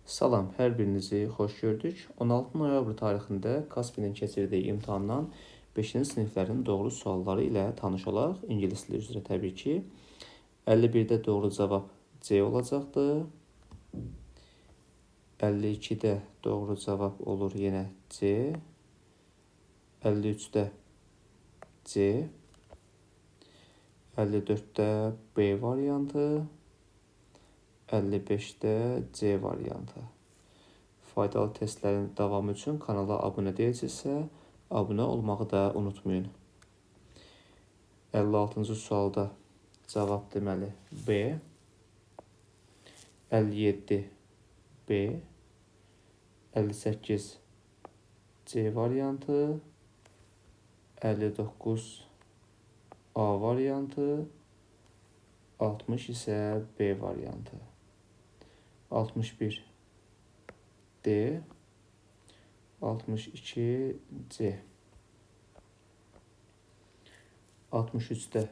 Salam, hər birinizi xoş gördük. 16 noyabr tarixində Kaspinin keçirdiyi imtahandan 5-ci siniflərin doğru sualları ilə tanış olaq. İngilis dili üzrə təbii ki. 51-də doğru cavab C olacaqdır. 52-də doğru cavab olur yenə C. 53-də C. 54-də B variantı. 55-də C variantı. Faydalı testlərin davamı üçün kanala abunə deyilsinizsə, abunə olmağı da unutmayın. 56-cı sualda cavab deməli B. 57 B. 58 C variantı. 59 A variantı. 60 isə B variantı. 61 D. 62 C. 63'də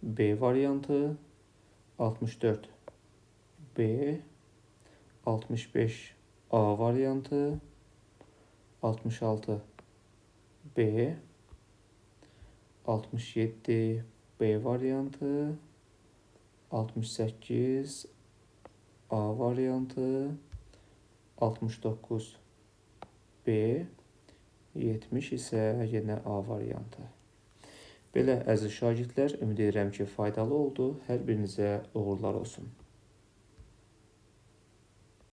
B variantı. 64 B. 65 A variantı. 66 B. 67 B variantı. 68 A variantı. 69 B. 70 isə yenə A variantı. Belə əziz şagirdlər, ümid edirəm ki, faydalı oldu. Hər birinizə uğurlar olsun.